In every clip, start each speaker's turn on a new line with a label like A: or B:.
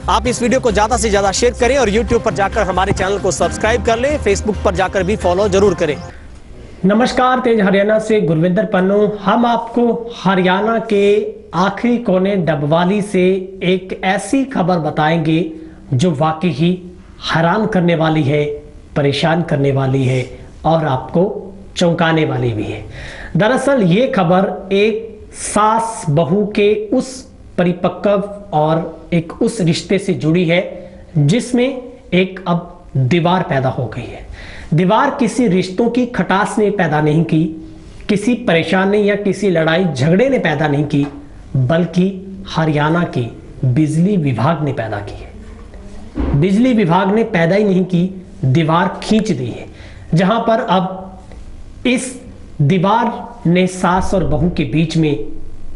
A: आप इस वीडियो को ज्यादा से ज्यादा शेयर करें और YouTube पर जाकर हमारे चैनल को सब्सक्राइब कर लें। फेसबुक पर जाकर भी फॉलो जरूर करें।
B: नमस्कार, तेज हरियाणा से गुरविंदर पन्नू। हम आपको हरियाणा के आखिरी कोने डबवाली से एक ऐसी खबर बताएंगे जो वाकई ही हैरान करने वाली है, परेशान करने वाली है और आपको चौंकाने वाली भी है। दरअसल ये खबर एक सास बहू के उस परिपक्व और एक उस रिश्ते से जुड़ी है जिसमें एक अब दीवार पैदा हो गई है। दीवार किसी रिश्तों की खटास ने पैदा नहीं की, किसी परेशानी या किसी लड़ाई झगड़े ने पैदा नहीं की, बल्कि हरियाणा के बिजली विभाग ने पैदा की है। बिजली विभाग ने पैदा ही नहीं की, दीवार खींच दी है, जहां पर अब इस दीवार ने सास और बहू के बीच में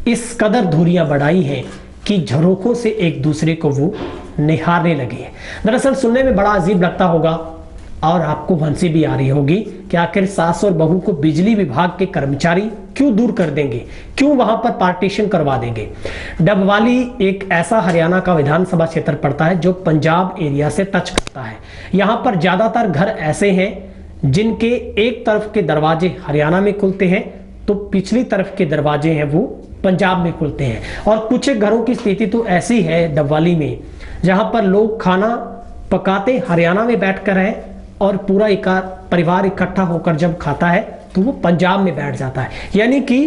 B: इस कदर दूरियां बढ़ाई हैं कि झरोखों से एक दूसरे को वो निहारने लगे हैं। दरअसल सुनने में बड़ा अजीब लगता होगा और आपको हंसी भी आ रही होगी कि आखिर सास और बहू को बिजली विभाग के कर्मचारी क्यों दूर कर देंगे, क्यों वहां पर पार्टीशन करवा देंगे। डबवाली एक ऐसा हरियाणा का विधानसभा क्षेत्र पड़ता है जो पंजाब एरिया से टच करता है। यहाँ पर ज्यादातर घर ऐसे हैं जिनके एक तरफ के दरवाजे हरियाणा में खुलते हैं तो पिछली तरफ के दरवाजे हैं वो पंजाब में खुलते हैं। और कुछ घरों की स्थिति तो ऐसी है डबवाली में जहां पर लोग खाना पकाते हरियाणा में बैठकर है और पूरा परिवार इकट्ठा होकर जब खाता है तो वो पंजाब में बैठ जाता है। यानी कि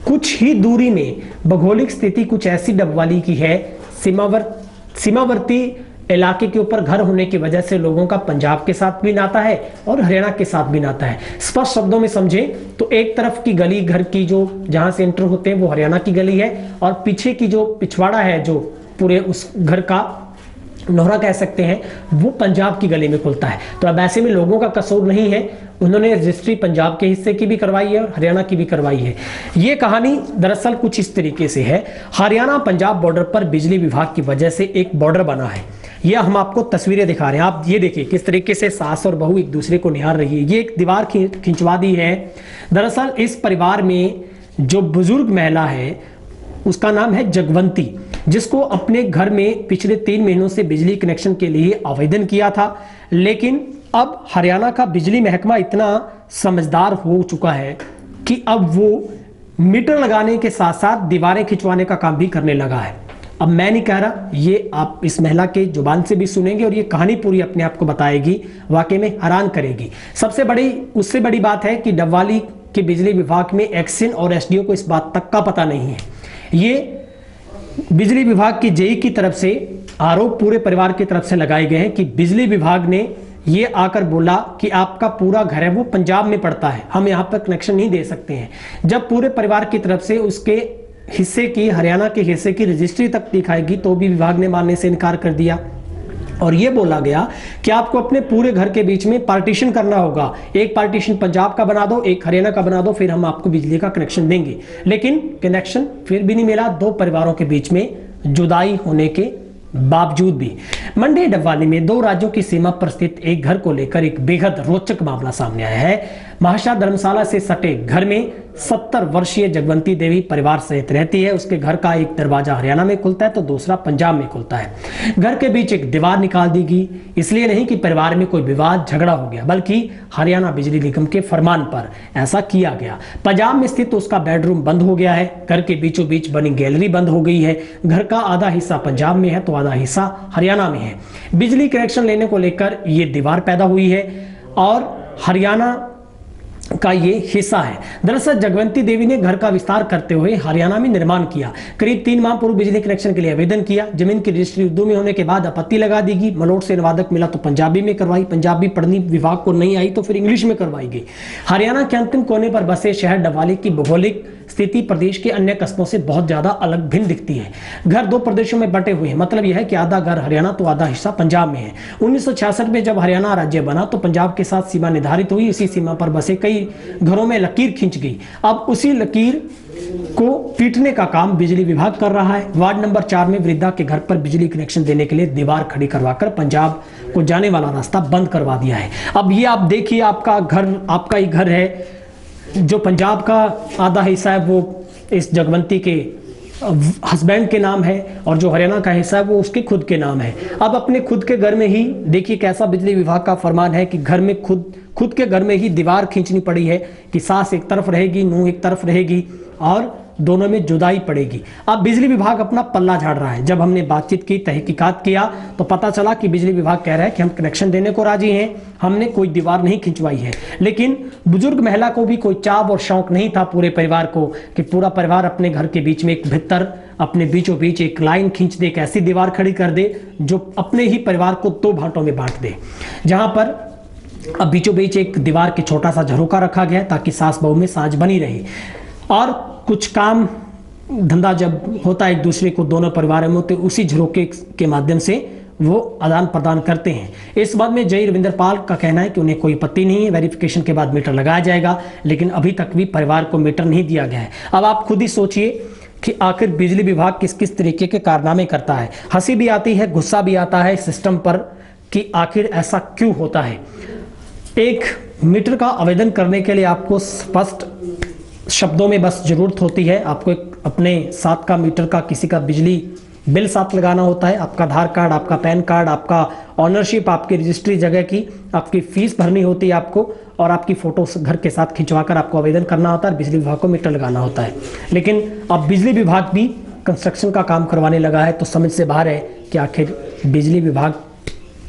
B: कुछ ही दूरी में भौगोलिक स्थिति कुछ ऐसी डबवाली की है, सीमावर्ती इलाके के ऊपर घर होने की वजह से लोगों का पंजाब के साथ भी नाता है और हरियाणा के साथ भी नाता है। स्पष्ट शब्दों में समझें तो एक तरफ की गली घर की जो जहां से एंटर होते हैं वो हरियाणा की गली है और पीछे की जो पिछवाड़ा है जो पूरे उस घर का नोहरा कह सकते हैं वो पंजाब की गली में खुलता है। तो अब ऐसे में लोगों का कसूर नहीं है, उन्होंने रजिस्ट्री पंजाब के हिस्से की भी करवाई है और हरियाणा की भी करवाई है। ये कहानी दरअसल कुछ इस तरीके से है। हरियाणा पंजाब बॉर्डर पर बिजली विभाग की वजह से एक बॉर्डर बना है। यह हम आपको तस्वीरें दिखा रहे हैं, आप ये देखिए किस तरीके से सास और बहू एक दूसरे को निहार रही है। ये एक दीवार खिंचवा दी है। दरअसल इस परिवार में जो बुजुर्ग महिला है उसका नाम है जगवंती, जिसको अपने घर में पिछले 3 महीनों से बिजली कनेक्शन के लिए आवेदन किया था। लेकिन अब हरियाणा का बिजली महकमा इतना समझदार हो चुका है कि अब वो मीटर लगाने के साथ साथ दीवारें खिंचवाने का काम भी करने लगा है। अब मैं नहीं कह रहा, ये आप इस महिला के जुबान से भी सुनेंगे और ये कहानी पूरी अपने आप को बताएगी, वाकई में हैरान करेगी। उससे बड़ी बात है कि डबवाली के बिजली विभाग में एक्सिन और एसडीओ को इस बात तक का पता नहीं है। ये बिजली विभाग की जेई की तरफ से आरोप पूरे परिवार की तरफ से लगाए गए हैं कि बिजली विभाग ने ये आकर बोला कि आपका पूरा घर है वो पंजाब में पड़ता है, हम यहाँ पर कनेक्शन नहीं दे सकते हैं। जब पूरे परिवार की तरफ से उसके हिस्से की हरियाणा के हिस्से की रजिस्ट्री तक दिखाएगी तो भी विभाग ने मानने से इनकार कर दिया और ये बोला गया कि आपको अपने पूरे घर के बीच में पार्टीशन करना होगा, एक पार्टीशन पंजाब का बना दो, एक हरियाणा का बना दो, फिर हम आपको बिजली का कनेक्शन देंगे। लेकिन कनेक्शन फिर भी नहीं मिला, 2 परिवारों के बीच में जुदाई होने के बावजूद भी। मंडी डबवाली में 2 राज्यों की सीमा पर स्थित एक घर को लेकर एक बेहद रोचक मामला सामने आया है। महाशा धर्मशाला से सटे घर में 70 वर्षीय जगवंती देवी परिवार सहित रहती है। उसके घर का एक दरवाजा हरियाणा में खुलता है तो दूसरा पंजाब में खुलता है। घर के बीच एक दीवार निकाल दी गई, इसलिए नहीं कि परिवार में कोई विवाद झगड़ा हो गया, बल्कि हरियाणा बिजली निगम के फरमान पर ऐसा किया गया। पंजाब में स्थित उसका बेडरूम बंद हो गया है, घर के बीचों बीच बनी गैलरी बंद हो गई है। घर का आधा हिस्सा पंजाब में है तो आधा हिस्सा हरियाणा में है। बिजली कनेक्शन लेने को लेकर ये दीवार पैदा हुई है और हरियाणा का ये हिस्सा है। दरअसल जगवंती देवी ने घर का विस्तार करते हुए हरियाणा में निर्माण किया। करीब 3 माह पूर्व बिजली कनेक्शन के लिए आवेदन किया। जमीन की रजिस्ट्री उर्दू में होने के बाद आपत्ति लगा दी गई। मलोट से अनुवादक मिला तो पंजाबी में करवाई, पंजाबी पढ़नी विभाग को नहीं आई तो फिर इंग्लिश में करवाई गई। हरियाणा के अंतिम कोने पर बसे शहर डबवाली की भौगोलिक स्थिति प्रदेश के अन्य कस्बों से बहुत ज्यादा अलग भिन्न दिखती है। घर 2 प्रदेशों में बंटे हुए हैं, मतलब यह है कि आधा घर हरियाणा तो आधा हिस्सा पंजाब में है। 1966 में जब हरियाणा राज्य बना तो पंजाब के साथ सीमा निर्धारित हुई। इसी सीमा पर बसे कई घरों में लकीर खींच गई। अब उसी लकीर को पीटने का काम बिजली विभाग कर रहा है। वार्ड नंबर 4 में वृद्धा के घर पर बिजली कनेक्शन देने के लिए दीवार खड़ी करवाकर पंजाब को जाने वाला रास्ता बंद करवा दिया है। अब ये आप देखिए, आपका ही घर है, जो पंजाब का आधा हिस्सा है वो इस जगवंती के हस्बैंड के नाम है और जो हरियाणा का हिस्सा है वो उसके खुद के नाम है। अब अपने खुद के घर में ही देखिए कैसा बिजली विभाग का फरमान है कि घर में खुद के घर में ही दीवार खींचनी पड़ी है कि सास एक तरफ रहेगी, नूंह एक तरफ रहेगी और दोनों में जुदाई पड़ेगी। अब बिजली विभाग अपना पल्ला झाड़ रहा है। जब हमने बातचीत की, तहकीकात किया तो पता चला कि बिजली विभाग कह रहा है कि हम कनेक्शन देने को राजी हैं, हमने कोई दीवार नहीं खिंचवाई है। लेकिन बुजुर्ग महिला को भी कोई चाव और शौक नहीं था पूरे परिवार को कि पूरा परिवार अपने घर के बीच में एक भित्तर, अपने बीचों बीच एक लाइन खींच दे, एक ऐसी दीवार खड़ी कर दे जो अपने ही परिवार को 2 भागों में बांट दे। जहां पर अब बीचों बीच एक दीवार के छोटा सा झरोका रखा गया ताकि सास बहू में साझ बनी रहे और कुछ काम धंधा जब होता है एक दूसरे को दोनों परिवारों में, तो उसी झरोके के माध्यम से वो आदान प्रदान करते हैं। इस बात में जय रविंदर पाल का कहना है कि उन्हें कोई आपत्ति नहीं है, वेरिफिकेशन के बाद मीटर लगाया जाएगा, लेकिन अभी तक भी परिवार को मीटर नहीं दिया गया है। अब आप खुद ही सोचिए कि आखिर बिजली विभाग किस किस तरीके के कारनामे करता है। हंसी भी आती है, गुस्सा भी आता है सिस्टम पर कि आखिर ऐसा क्यों होता है। एक मीटर का आवेदन करने के लिए आपको स्पष्ट शब्दों में बस जरूरत होती है, आपको एक अपने साथ का मीटर का किसी का बिजली बिल साथ लगाना होता है, आपका आधार कार्ड, आपका पैन कार्ड, आपका ऑनरशिप, आपकी रजिस्ट्री जगह की, आपकी फीस भरनी होती है आपको और आपकी फोटो घर के साथ खिंचवाकर आपको आवेदन करना होता है, बिजली विभाग को मीटर लगाना होता है। लेकिन अब बिजली विभाग भी कंस्ट्रक्शन का काम करवाने लगा है, तो समझ से बाहर है कि आखिर बिजली विभाग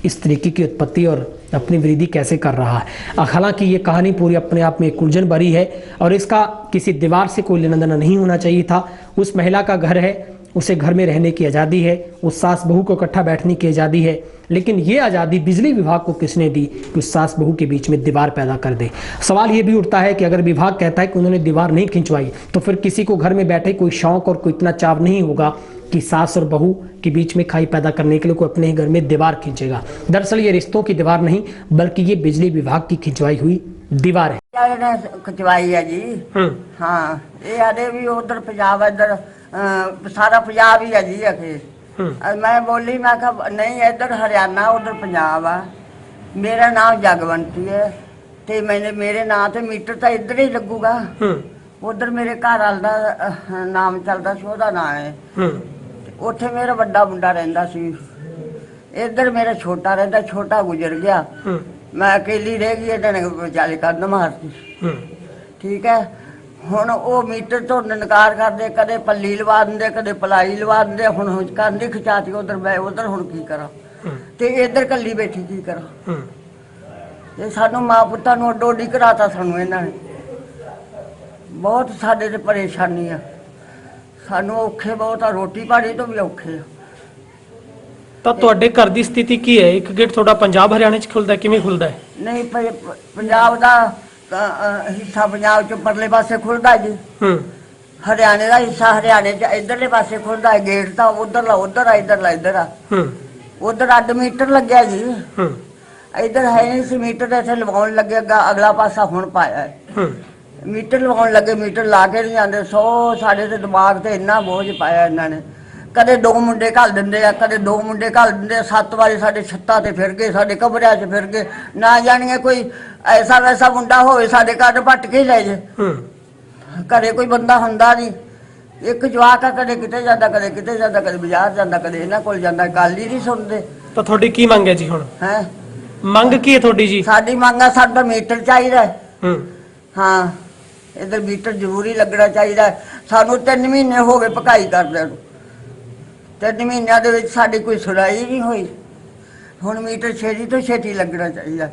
B: इस तरीके की उत्पत्ति और अपनी वृद्धि कैसे कर रहा है। हालांकि ये कहानी पूरी अपने आप में एक उलझन भरी है और इसका किसी दीवार से कोई लेना देना नहीं होना चाहिए था। उस महिला का घर है, उसे घर में रहने की आज़ादी है, उस सास बहू को इकट्ठा बैठने की आज़ादी है, लेकिन ये आज़ादी बिजली विभाग को किसने दी कि उस सास बहू के बीच में दीवार पैदा कर दे। सवाल ये भी उठता है कि अगर विभाग कहता है कि उन्होंने दीवार नहीं खिंचवाई तो फिर किसी को घर में बैठे कोई शौक और कोई इतना चाव नहीं होगा कि सास और बहू के बीच में खाई पैदा करने के लिए कोई अपने ही घर में दीवार खींचेगा। दरअसल ये रिश्तों की दीवार नहीं बल्कि ये बिजली विभाग की खिंचवाई हुई दीवार है।
C: खिंचवाई है जी। हाँ, ये आदे भी उधर पंजाब इधर सारा पंजाब ही है जी। अखे मैं बोली, मैं कहा नहीं इधर हरियाणा उधर पंजाब आ। मेरा नाम जगवंती है ते मैंने मेरे नाम ते मीटर तो इधर ही लगूगा। उधर मेरे घर वाल दा नाम चलता सी, ओहदा नाम है। उत्थे मेरा बड़ा मुंडा रहिंदा सी, इधर मेरा छोटा रहिंदा, छोटा गुजर गया, मैं अकेली रह गई, इन्होंने विचाले कद मारती। ठीक है, हुण वो मीटर तो इनकार करते, कदे पल्ली लवा देंदे, कदे पलाई लवा देंदे। हुण कंध खिचाती उधर, मैं उधर हुण की करा ते इधर कली बैठी की करा। ये सानू मां पुत्तां नूं अड्डो अड्डी कराता सानू इन्हां ने। बहुत साडे ते परेशानी आ, सानू औखे बहुत आ, रोटी पानी तो भी औखे आ।
B: ਤਾਂ ਤੁਹਾਡੇ ਘਰ ਦੀ ਸਥਿਤੀ ਕੀ ਹੈ? ਇੱਕ ਗੇਟ ਤੁਹਾਡਾ ਪੰਜਾਬ ਹਰਿਆਣੇ 'ਚ ਖੁੱਲਦਾ, ਕਿਵੇਂ ਖੁੱਲਦਾ ਹੈ?
C: ਨਹੀਂ ਪੰਜਾਬ ਦਾ ਹਿੱਸਾ ਪੰਜਾਬ 'ਚ ਪਰਲੇ ਪਾਸੇ ਖੁੱਲਦਾ ਜੀ। ਹਰਿਆਣੇ ਦਾ ਹਿੱਸਾ ਹਰਿਆਣੇ 'ਚ ਇਧਰਲੇ ਪਾਸੇ ਖੁੱਲਦਾ ਹੈ। ਗੇਟ ਤਾਂ ਉਧਰਲਾ ਉਧਰ ਆ, ਇਧਰਲਾ ਇਧਰ ਆ। ਉਧਰ ਅੱਡ ਮੀਟਰ ਲੱਗਿਆ ਜੀ, ਇਧਰ ਹੈ ਨਹੀਂ ਸੀ ਮੀਟਰ, ਇੱਥੇ ਲਵਾਉਣ ਲੱਗੇ, ਅਗਲਾ ਪਾਸਾ ਹੁਣ ਪਾਇਆ ਹੈ। मीटर लगाने लगे, मीटर ला के नहीं आते। 100 साढ़े ते दिमाग से इन्ना बोझ पाया इन्होंने। कदे 2 मुंडे घल देंगे, कदे 2 मुंडे घल देंगे। 7 बारी साढ़े छत्तां ते फिर गए, साढ़े कमरिया च फिर गए। ना जानिए कोई ऐसा वैसा मुंडा होवे साढ़े घर पट के लै जाए। घरे कोई बंदा हुंदा नहीं। एक जवाक आ, कदे किते जांदा, कदे किते जांदा, कदे बाजार जांदा, कदे इन्हां कोल जांदा, गल ही नहीं सुनदे।
B: ਤਾਂ ਤੁਹਾਡੀ ਕੀ ਮੰਗ ਹੈ ਜੀ? ਹੁਣ
C: हैं
B: ਮੰਗ ਕੀ ਹੈ ਤੁਹਾਡੀ ਜੀ?
C: साडी मंग आ, साडा मीटर चाहिए। हाँ, इधर मीटर जरूरी लगना चाहिए। सानू 3 महीने हो गए पकाई करदे नूं, 3 महीनों दे विच साडी कोई सुनाई नहीं हुई। हुण मीटर छेती तो छेती लगना चाहिए।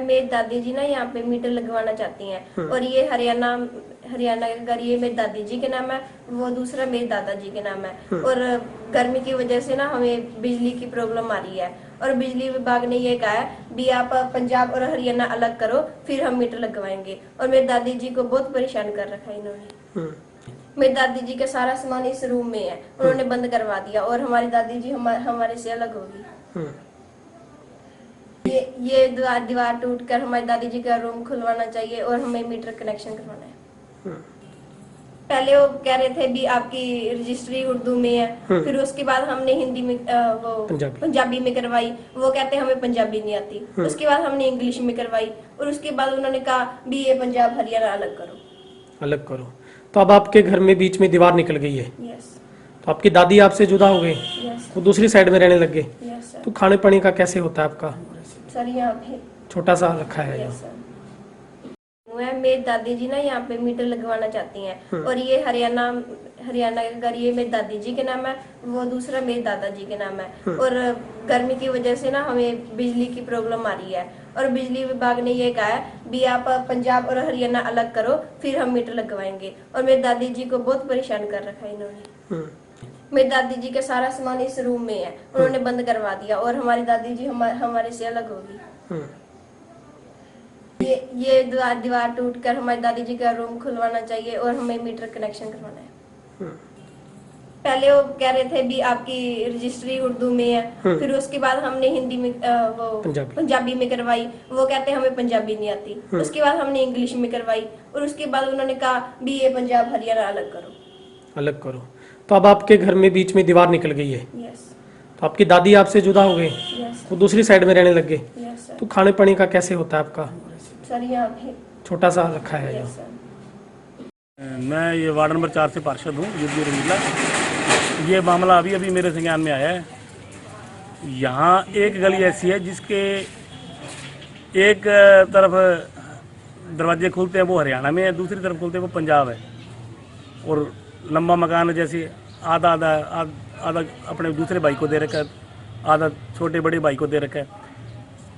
D: मेरी दादी जी ना यहाँ पे मीटर लगवाना चाहती हैं और ये हरियाणा का घर ये मेरी दादी जी के नाम है, वो दूसरा मेरे दादाजी के नाम है। और गर्मी की वजह से ना हमें बिजली की प्रॉब्लम आ रही है और बिजली विभाग ने ये कहा है भी आप पंजाब और हरियाणा अलग करो फिर हम मीटर लगवाएंगे। और मेरी दादी जी को बहुत परेशान कर रखा है इन्होंने। मेरी दादी जी का सारा सामान इस रूम में है, उन्होंने बंद करवा दिया और हमारी दादी जी हमारे से अलग होगी। ये दीवार टूटकर हमारी दादी जी का रूम खुलवाना चाहिए और हमें मीटर कनेक्शन करवाना है। पहले वो कह रहे थे भी आपकी रजिस्ट्री उर्दू में है, फिर उसके बाद हमने हिंदी में वो पंजाबी में करवाई। वो कहते हैं हमें पंजाबी नहीं आती। उसके बाद हमने इंग्लिश में करवाई और उसके बाद उन्होंने कहा भी ये पंजाब हरियाणा अलग करो।
B: तो अब आपके घर में बीच में दीवार निकल गई है।
D: यस।
B: तो आपकी दादी आपसे जुदा हो गई,
D: यस
B: वो दूसरी साइड में रहने लग गए।
D: Yes sir.
B: तो खाने पानी का कैसे होता है आपका?
D: सर यहाँ पे
B: छोटा सा रखा है
D: यस सर। मेरी दादी जी ना यहाँ पे मीटर लगवाना चाहती हैं और ये हरियाणा का घर ये मेरी दादी जी के नाम है, वो दूसरा मेरे दादाजी के नाम है। और गर्मी की वजह से ना हमें बिजली की प्रॉब्लम आ रही है और बिजली विभाग ने ये कहा है भी आप पंजाब और हरियाणा अलग करो फिर हम मीटर लगवाएंगे। और मेरी दादी जी को बहुत परेशान कर रखा है इन्होंने। मेरी दादी जी का सारा सामान इस रूम में है, उन्होंने बंद करवा दिया और हमारी दादी जी हमारे से अलग होगी। ये दीवार टूटकर हमारी दादी जी का रूम खुलवाना चाहिए और हमें मीटर कनेक्शन करवाना है। पहले वो कह रहे थे भी आपकी रजिस्ट्री उर्दू में है, फिर उसके बाद हमने हिंदी में वो पंजाबी में करवाई, वो कहते हैं हमें पंजाबी नहीं आती। उसके बाद हमने इंग्लिश में करवाई और उसके बाद उन्होंने कहा भी ये पंजाब हरियाणा अलग करो।
B: तो अब आपके घर में बीच में दीवार निकल गई है।
D: यस
B: तो आपकी दादी आपसे जुदा हो गई,
D: यस
B: वो दूसरी साइड में रहने लग गए।
D: Yes sir.
B: तो खाने पानी का कैसे होता है आपका?
D: सर यहाँ पे
B: छोटा सा रखा है
D: यस
B: जो।
D: सर।
E: मैं ये वार्ड नंबर 4 से पार्षद हूँ, युद्ध रंगीला। ये मामला अभी मेरे संज्ञान में आया है। यहाँ एक गली ऐसी है जिसके एक तरफ दरवाजे खुलते हैं वो हरियाणा में है, दूसरी तरफ खुलते हैं वो पंजाब है। और लंबा मकान है, जैसे आधा अपने दूसरे भाई को दे रखा है, आधा छोटे बड़े भाई को दे रखा है।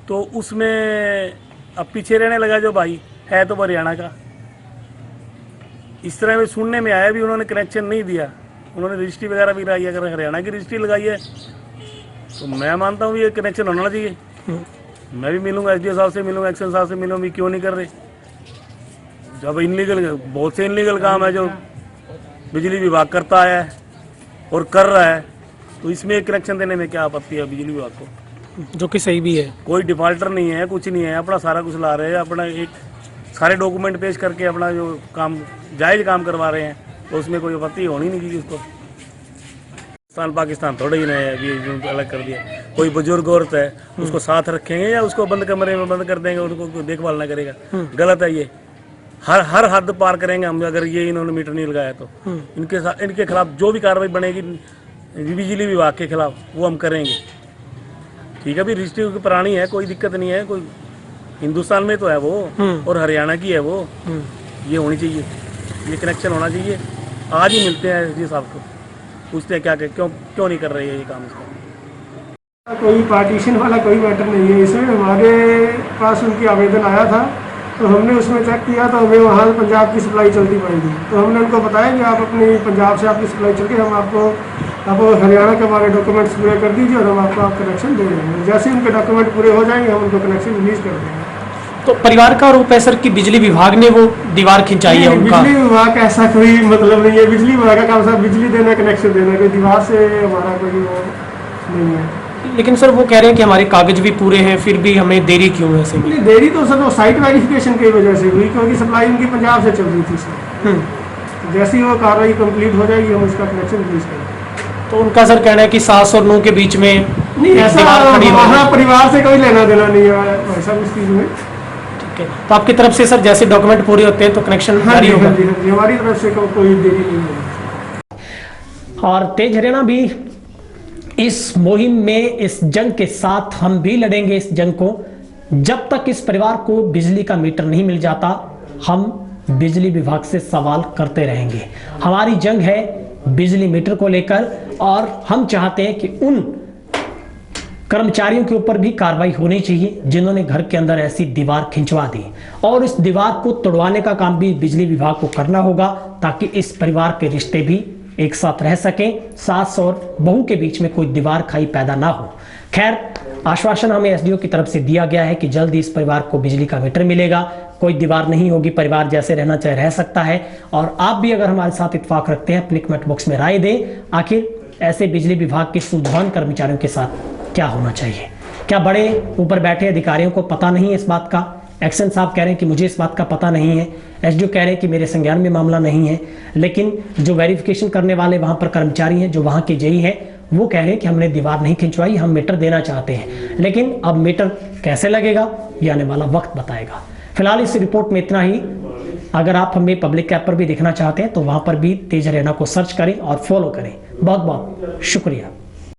E: तो उसमें अब पीछे रहने लगा जो भाई है तो वो हरियाणा का। इस तरह में सुनने में आया भी उन्होंने कनेक्शन नहीं दिया, उन्होंने रजिस्ट्री वगैरह भी लगाई। अगर हरियाणा की रजिस्ट्री लगाई है तो मैं मानता हूँ ये कनेक्शन होना चाहिए। मैं भी मिलूंगा, एसडीओ साहब से मिलूंगा, एक्शन साहब से मिलूंगा, क्यों नहीं कर रहे। जब इनलीगल, बहुत से इनलीगल काम है जो बिजली विभाग करता है और कर रहा है, तो इसमें एक कनेक्शन देने में क्या आपत्ति है बिजली विभाग को?
B: जो कि सही भी है।
E: कोई डिफॉल्टर नहीं है, कुछ नहीं है, अपना सारा कुछ ला रहे हैं, अपना एक सारे डॉक्यूमेंट पेश करके अपना जो काम जायज़ काम करवा रहे हैं, तो उसमें कोई आपत्ति होनी नहीं की उसको। पाकिस्तान थोड़ा ही नहीं है, अभी अलग कर दिया। कोई बुजुर्ग औरत है उसको साथ रखेंगे या उसको बंद कमरे में बंद कर देंगे, उनको देखभाल ना करेगा? गलत है ये। हर हद पार करेंगे हम अगर ये इन्होंने मीटर नहीं लगाया तो। इनके खिलाफ जो भी कार्रवाई बनेगी बिजली विभाग के खिलाफ वो हम करेंगे। ठीक है, अभी रजिस्ट्री पुरानी है, कोई दिक्कत नहीं है, कोई हिंदुस्तान में तो है वो और हरियाणा की है वो। ये होनी चाहिए, ये कनेक्शन होना चाहिए। आज ही मिलते हैं एसडीओ साहब को, पूछते हैं क्या क्यों नहीं कर रहे हैं ये काम इसका।
F: कोई पार्टीशन वाला कोई मैटर नहीं है इसमें। हमारे पास उनकी आवेदन आया था तो हमने उसमें चेक किया तो हमें वहाँ पंजाब की सप्लाई चलती पाई थी। तो हमने उनको बताया कि आप अपनी पंजाब से आपकी सप्लाई चल के हम आपको हरियाणा के हमारे डॉक्यूमेंट्स पूरे कर दीजिए और हम आपको कनेक्शन दे देंगे। जैसे ही उनके डॉक्यूमेंट पूरे हो जाएंगे हम उनको कनेक्शन रिलीज कर देंगे।
B: तो परिवार का आरोप है सर कि बिजली विभाग ने वो दीवार खिंचाई है उनका।
F: बिजली विभाग का ऐसा कोई मतलब नहीं है। बिजली विभाग का काम सर बिजली देना, कनेक्शन देना, कोई दीवार से हमारा कोई वो नहीं है।
B: लेकिन सर वो कह रहे हैं कि हमारे कागज भी पूरे हैं, फिर भी हमें देरी क्यों है? सर
F: देरी तो सर वो साइट वेरिफिकेशन की वजह से हुई, क्योंकि सप्लाई उनकी पंजाब से चल रही थी सर। जैसे ही वो कार्रवाई कंप्लीट हो जाएगी हम उसका कनेक्शन रिलीज करेंगे।
B: तो उनका सर कहना है कि सास और नूह के बीच में
F: नहीं, ऐसा हमारा परिवार से कोई लेना देना नहीं है ऐसा उस चीज़ में।
B: ठीक है, तो आपकी तरफ से सर जैसे डॉक्यूमेंट पूरे होते हैं तो कनेक्शन जारी होगा?
F: हमारी तरफ से कोई देरी नहीं है।
B: और तेज हरियाणा भी इस मुहिम में, इस जंग के साथ हम भी लड़ेंगे इस जंग को। जब तक इस परिवार को बिजली का मीटर नहीं मिल जाता हम बिजली विभाग से सवाल करते रहेंगे। हमारी जंग है बिजली मीटर को लेकर और हम चाहते हैं कि उन कर्मचारियों के ऊपर भी कार्रवाई होनी चाहिए जिन्होंने घर के अंदर ऐसी दीवार खिंचवा दी, और इस दीवार को तोड़वाने का काम भी बिजली विभाग को करना होगा ताकि इस परिवार के रिश्ते भी एक साथ रह सकें, सास और बहू के बीच में कोई दीवार खाई पैदा ना हो। खैर, आश्वासन हमें एसडीओ की तरफ से दिया गया है कि जल्द ही इस परिवार को बिजली का मीटर मिलेगा, कोई दीवार नहीं होगी, परिवार जैसे रहना चाहे रह सकता है। और आप भी अगर हमारे साथ इत्तेफाक रखते हैं अपने कमेंट बॉक्स में राय दें, आखिर ऐसे बिजली विभाग के सूझवान कर्मचारियों के साथ क्या होना चाहिए। क्या बड़े ऊपर बैठे अधिकारियों को पता नहीं है इस बात का? एक्शन साहब कह रहे हैं कि मुझे इस बात का पता नहीं है, एसडीओ कह रहे हैं कि मेरे संज्ञान में मामला नहीं है, लेकिन जो वेरिफिकेशन करने वाले वहां पर कर्मचारी हैं, जो वहां के जेई हैं, वो कह रहे हैं कि हमने दीवार नहीं खिंचवाई, हम मीटर देना चाहते हैं। लेकिन अब मीटर कैसे लगेगा ये आने वाला वक्त बताएगा। फिलहाल इस रिपोर्ट में इतना ही। अगर आप हमें पब्लिक ऐप पर भी देखना चाहते हैं तो वहां पर भी तेज हरियाणा को सर्च करें और फॉलो करें। बहुत बहुत शुक्रिया।